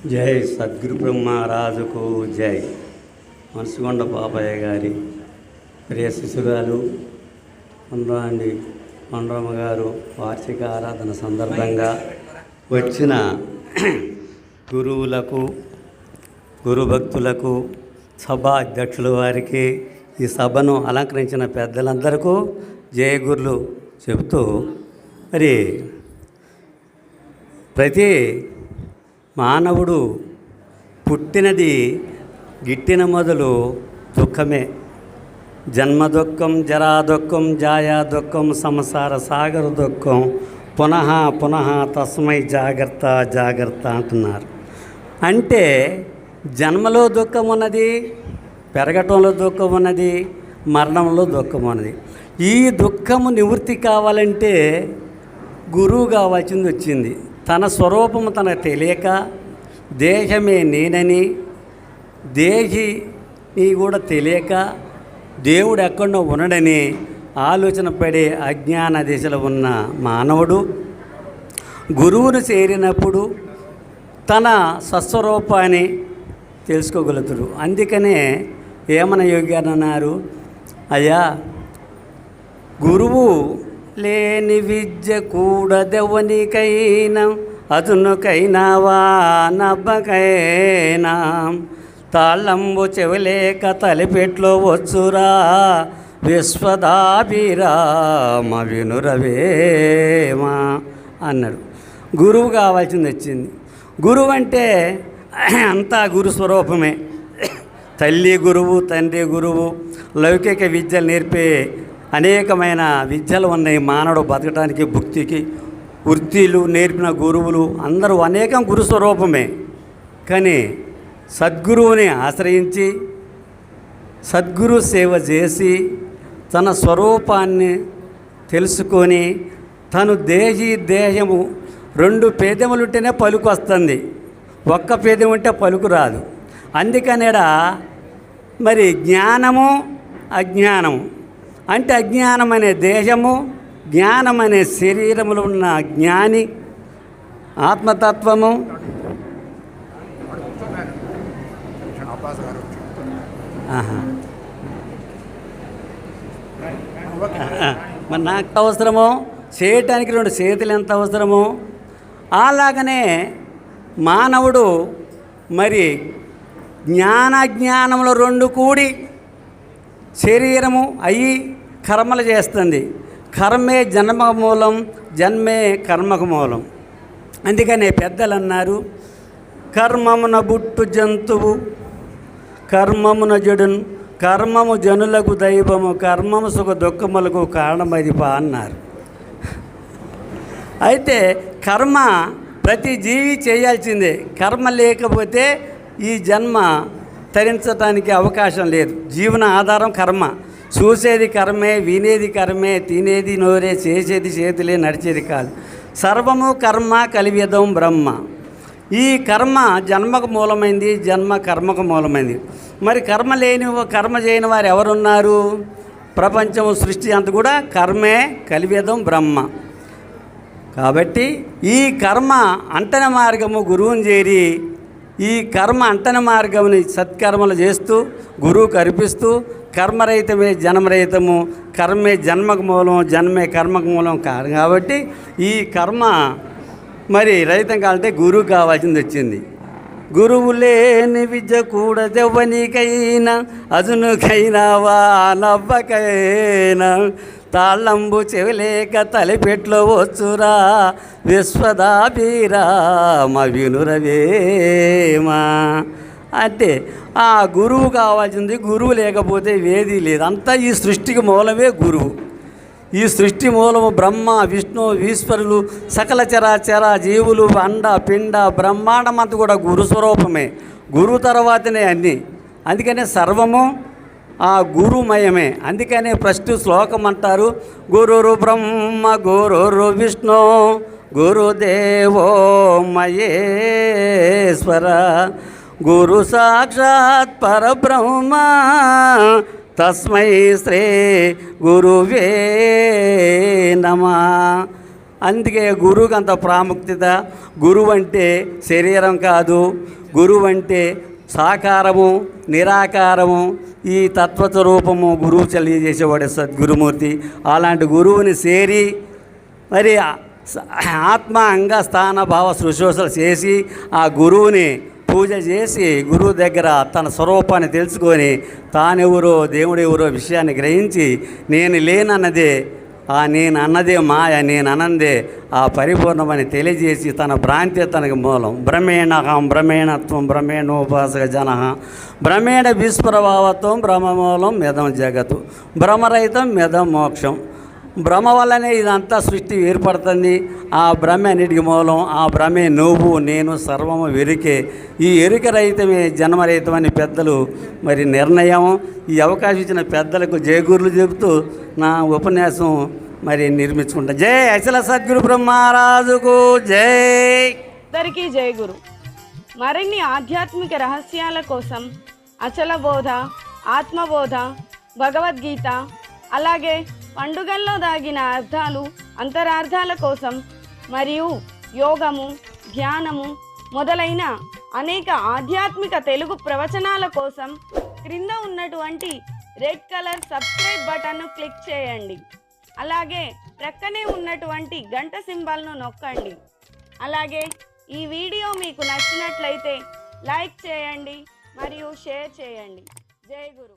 జై సద్గురు బ్రహ్మరాజుకు జై. మనసుగొండ పాపయ్య గారి ప్రియ శిశురాలు మండ్రమ్మ గారు వార్షిక ఆరాధన సందర్భంగా వచ్చిన గురువులకు, గురుభక్తులకు, సభా అధ్యక్షుల వారికి, ఈ సభను అలంకరించిన పెద్దలందరికీ జయ గురులు చెబుతూ, మరి ప్రతి మానవుడు పుట్టినది గిట్టిన మొదలు దుఃఖమే. జన్మ దుఃఖం, జరా దుఃఖం, జాయా దుఃఖం, సంసార సాగర దుఃఖం, పునః పునః తస్మై జాగ్రత్త జాగ్రత్త అంటున్నారు. అంటే జన్మలో దుఃఖం ఉన్నది, పెరగటంలో దుఃఖం ఉన్నది, మరణంలో దుఃఖం ఉన్నది. ఈ దుఃఖము నివృత్తి కావాలంటే గురువు కావాల్సింది వచ్చింది. తన స్వరూపము తనకు తెలియక దేహమే నేనని, దేహిని కూడా తెలియక దేవుడు ఎక్కడో ఉండడని ఆలోచన పడే అజ్ఞాన దిశలో ఉన్న మానవుడు గురువును చేరినప్పుడు తన స్వస్వరూపాన్ని తెలుసుకోగలుగుతాడు. అందుకనే ఏమన యోగి అన్నారు, అయ్యా గురువు లేని విద్య కూడదెవనికైనా, అదునుకైనావా నబ్బకైనా, తాళంబు చెవిలేక తలిపెట్లో వచ్చురా విశ్వదాభిరామ వినురవేమా అన్నాడు. గురువు కావాల్సింది వచ్చింది. గురువు అంటే అంతా గురు స్వరూపమే. తల్లి గురువు, తండ్రి గురువు, లౌకిక విద్యలు నేర్పే అనేకమైన విద్యలు ఉన్నాయి. మానవుడు బతకడానికి, భుక్తికి వృత్తిలు నేర్పిన గురువులు అందరూ అనేకం గురు స్వరూపమే. కానీ సద్గురువుని ఆశ్రయించి సద్గురు సేవ చేసి తన స్వరూపాన్ని తెలుసుకొని తను దేహము రెండు పేదములుంటేనే పలుకు వస్తుంది, ఒక్క పేదం ఉంటే పలుకు రాదు. అందుకనేడా మరి జ్ఞానము అజ్ఞానము అంటే, అజ్ఞానం అనే దేహము, జ్ఞానం అనే శరీరములో ఉన్న జ్ఞాని ఆత్మతత్వము. మరి నాకు అవసరమో చేయటానికి రెండు చేతులు ఎంత అవసరమో అలాగనే మానవుడు మరి జ్ఞానజ్ఞానములు రెండు కూడి శరీరము అయ్యి కర్మలు చేస్తుంది. కర్మే జన్మకు మూలం, జన్మే కర్మకు మూలం. అందుకనే పెద్దలు అన్నారు, కర్మమున బుట్టు జంతువు కర్మమున జడును, కర్మము జనులకు దైవము, కర్మము సుఖ దుఃఖములకు కారణమదిపా అన్నారు. అయితే కర్మ ప్రతి జీవి చేయాల్సిందే. కర్మ లేకపోతే ఈ జన్మ తరించడానికి అవకాశం లేదు. జీవన ఆధారం కర్మ. చూసేది కర్మే, వినేది కర్మే, తినేది నోరే, చేసేది చేతులే, నడిచేది కాదు. సర్వము కర్మ కలివ్యదం బ్రహ్మ. ఈ కర్మ జన్మకు మూలమైంది, జన్మ కర్మకు మూలమైంది. మరి కర్మ చేయని వారు ఎవరున్నారు? ప్రపంచము, సృష్టి అంత కూడా కర్మే కలివ్యదం బ్రహ్మ. కాబట్టి ఈ కర్మ అంటన మార్గము గురువుని చేరి ఈ కర్మ అంటన మార్గముని సత్కర్మలు చేస్తూ గురువుకు అర్పిస్తూ, కర్మరహితమే జన్మరహితము, కర్మే జన్మకు మూలం, జన్మే కర్మకు మూలం కాదు. కాబట్టి ఈ కర్మ మరి రహితం కావాలంటే గురువు కావాల్సింది వచ్చింది. గురువు లేని విద్య కూడదెవ్వనికైనా, అదునుకైనా వా నవ్వకైనా, తాళంబు చెవిలేక తలిపెట్లో వచ్చురా విశ్వదాభిరామ వినురవేమా అంటే ఆ గురువు కావాల్సింది. గురువు లేకపోతే వేది లేదు. అంతా ఈ సృష్టికి మూలమే గురువు. ఈ సృష్టి మూలము బ్రహ్మ, విష్ణు, ఈశ్వరులు, సకల చరాచర జీవులు, అండ పిండ బ్రహ్మాండం అంతా కూడా గురు స్వరూపమే. గురువు తర్వాతనే అన్నీ. అందుకనే సర్వము ఆ గురుమయమే. అందుకనే ఫస్ట్ శ్లోకం అంటారు, గురురు బ్రహ్మ గురురు విష్ణు గురుదేవో మహేశ్వర, గురు సాక్షాత్ పరబ్రహ్మ తస్మై శ్రీ గురువే నమః. అందుకే గురువుకి అంత ప్రాముఖ్యత. గురువు అంటే శరీరం కాదు, గురువు అంటే సాకారము నిరాకారము ఈ తత్వస్వరూపము గురువు తెలియజేసేవాడు సద్గురుమూర్తి. అలాంటి గురువుని చేరి మరి ఆత్మ అంగ స్థాన భావ శుశ్రూషలు చేసి ఆ గురువుని పూజ చేసి గురువు దగ్గర తన స్వరూపాన్ని తెలుసుకొని తానెవరో దేవుడు ఎవరో విషయాన్ని గ్రహించి నేను లేనన్నదే నేను అన్నదే మాయ, నేను అన్నదే ఆ పరిపూర్ణమని తెలియజేసి తన భ్రాంతి తనకి మూలం. భ్రమేణహం భ్రమేణత్వం భ్రమేణోపాసక జన భ్రమేణ విస్ఫురభావత్వం బ్రహ్మమూలం మెదం జగత్తు భ్రమరహితం మెదం మోక్షం. భ్రమ వల్లనే ఇదంతా సృష్టి ఏర్పడుతుంది. ఆ భ్రమ అన్నిటికి మూలం. ఆ భ్రమే నువ్వు నేను సర్వము ఎరుకే. ఈ ఎరుక రహితమే జన్మరహితమని పెద్దలు మరి నిర్ణయం. ఈ అవకాశం ఇచ్చిన పెద్దలకు జయగురులు చెబుతూ నా ఉపన్యాసం మరి నిర్మించుకుంటా. జై అచల సద్గురు బ్రహ్మరాజుకు జై. అందరికీ జై గురు. మరిన్ని ఆధ్యాత్మిక రహస్యాల కోసం అచల బోధ, ఆత్మబోధ, భగవద్గీత, అలాగే పండుగల్లో దాగిన అర్థాలు అంతరార్థాల కోసం మరియు యోగము, ధ్యానము మొదలైన అనేక ఆధ్యాత్మిక తెలుగు ప్రవచనాల కోసం క్రింద ఉన్నటువంటి రెడ్ కలర్ సబ్స్క్రైబ్ బటన్ను క్లిక్ చేయండి. అలాగే ప్రక్కనే ఉన్నటువంటి గంట సింబల్ను నొక్కండి. అలాగే ఈ వీడియో మీకు నచ్చినట్లయితే లైక్ చేయండి మరియు షేర్ చేయండి. జై గురు.